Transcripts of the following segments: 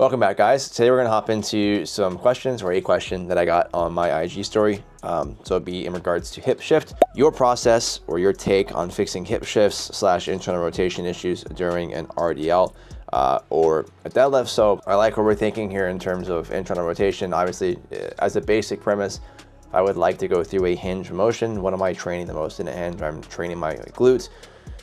Welcome back, guys. Today we're gonna hop into some questions, or a question that I got on my IG story. So it'd be in regards to hip shift, your process or your take on fixing hip shifts / internal rotation issues during an RDL or a deadlift. So I like what we're thinking here in terms of internal rotation. Obviously, as a basic premise, I would like to go through a hinge motion. What am I training the most in a hinge? I'm training my glutes,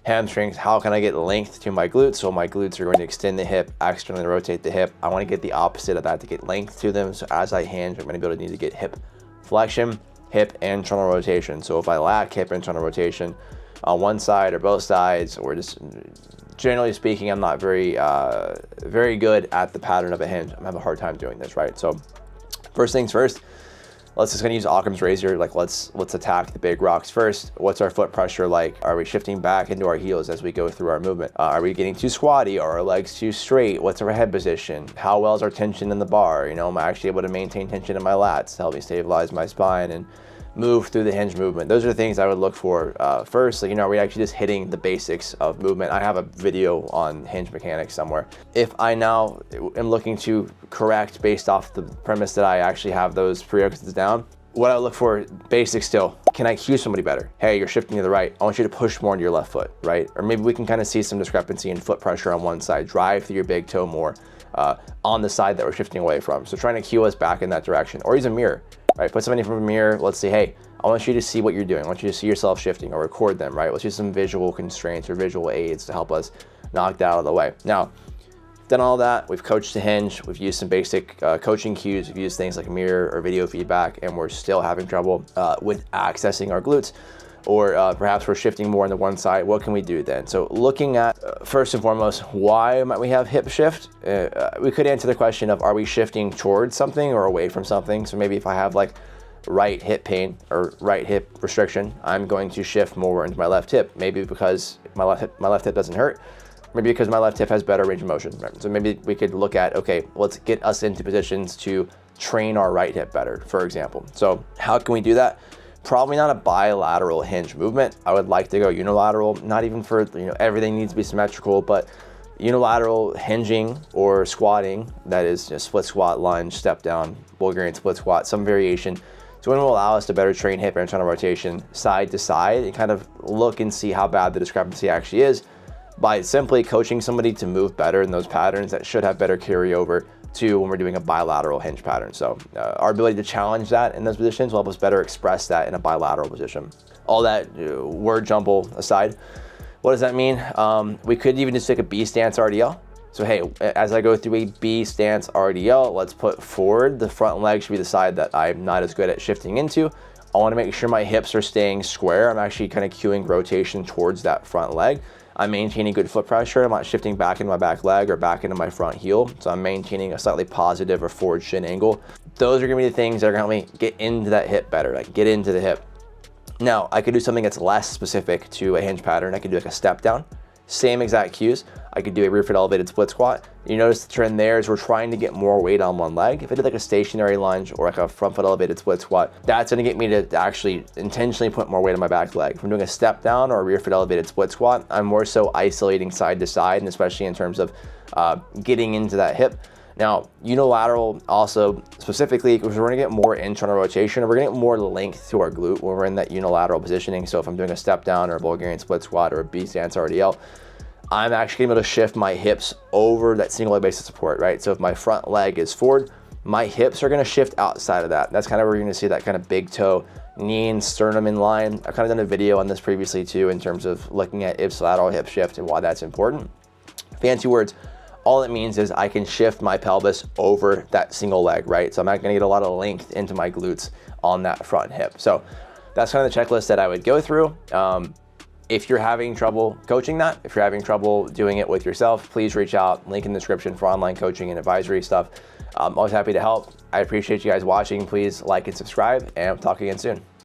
hamstrings. How can I get length to my glutes? So my glutes are going to extend the hip, externally rotate the hip. I want to get the opposite of that, to get length to them. So as I hinge, I'm going to be able to need to get hip flexion, hip internal rotation. So if I lack hip internal rotation on one side or both sides, or just generally speaking, I'm not very good at the pattern of a hinge. I'm having a hard time doing this, right? So first things first, let's just gonna use Occam's razor. Like let's attack the big rocks first. What's our foot pressure like? Are we shifting back into our heels as we go through our movement? Are we getting too squatty? Are our legs too straight? What's our head position? How well is our tension in the bar? You know, am I actually able to maintain tension in my lats to help me stabilize my spine and move through the hinge movement? Those are the things I would look for first. Like, you know, are we actually just hitting the basics of movement? I have a video on hinge mechanics somewhere. If I now am looking to correct based off the premise that I actually have those prerequisites down, what I look for, basic still, can I cue somebody better? Hey, you're shifting to the right. I want you to push more into your left foot, right? Or maybe we can kind of see some discrepancy in foot pressure on one side. Drive through your big toe more on the side that we're shifting away from. So trying to cue us back in that direction. Or use a mirror. Right, put somebody in front of a mirror. Let's say, hey, I want you to see what you're doing. I want you to see yourself shifting, or record them, right? Let's use some visual constraints or visual aids to help us knock that out of the way. Now, done all that, we've coached the hinge, we've used some basic coaching cues, we've used things like mirror or video feedback, and we're still having trouble with accessing our glutes, or perhaps we're shifting more on the one side. What can we do then? So looking at, first and foremost, why might we have hip shift? We could answer the question of, are we shifting towards something or away from something? So maybe if I have like right hip pain or right hip restriction, I'm going to shift more into my left hip. Maybe because my left hip doesn't hurt. Maybe because my left hip has better range of motion. Right? So maybe we could look at, okay, let's get us into positions to train our right hip better, for example. So how can we do that? Probably not a bilateral hinge movement. I would like to go unilateral, not even for, you know, everything needs to be symmetrical, but unilateral hinging or squatting, that is just split squat, lunge, step down, Bulgarian split squat, some variation. So it will allow us to better train hip internal rotation side to side and kind of look and see how bad the discrepancy actually is by simply coaching somebody to move better in those patterns. That should have better carryover to when we're doing a bilateral hinge pattern. So our ability to challenge that in those positions will help us better express that in a bilateral position. All that word jumble aside, what does that mean? We could even just take a B stance RDL. So hey, as I go through a B stance RDL, let's put forward. The front leg should be the side that I'm not as good at shifting into. I wanna make sure my hips are staying square. I'm actually kind of cueing rotation towards that front leg. I'm maintaining good foot pressure. I'm not shifting back into my back leg or back into my front heel. So I'm maintaining a slightly positive or forward shin angle. Those are gonna be the things that are gonna help me get into that hip better, like get into the hip. Now, I could do something that's less specific to a hinge pattern. I could do like a step down, same exact cues. I could do a rear foot elevated split squat. You notice the trend there is we're trying to get more weight on one leg. If I did like a stationary lunge or like a front foot elevated split squat, that's gonna get me to actually intentionally put more weight on my back leg. If I'm doing a step down or a rear foot elevated split squat, I'm more so isolating side to side, and especially in terms of getting into that hip. Now, unilateral also specifically, because we're gonna get more internal rotation, or we're gonna get more length to our glute when we're in that unilateral positioning. So if I'm doing a step down or a Bulgarian split squat or a B stance RDL, I'm actually able to shift my hips over that single leg base of support, right? So if my front leg is forward, my hips are gonna shift outside of that. That's kind of where you're gonna see that kind of big toe, knee and sternum in line. I've kind of done a video on this previously too, in terms of looking at ipsilateral hip shift and why that's important. Fancy words. All it means is I can shift my pelvis over that single leg, right? So I'm not gonna get a lot of length into my glutes on that front hip. So that's kind of the checklist that I would go through. If you're having trouble coaching that, if you're having trouble doing it with yourself, please reach out. Link in the description for online coaching and advisory stuff. I'm always happy to help. I appreciate you guys watching. Please like and subscribe, and we'll talk again soon.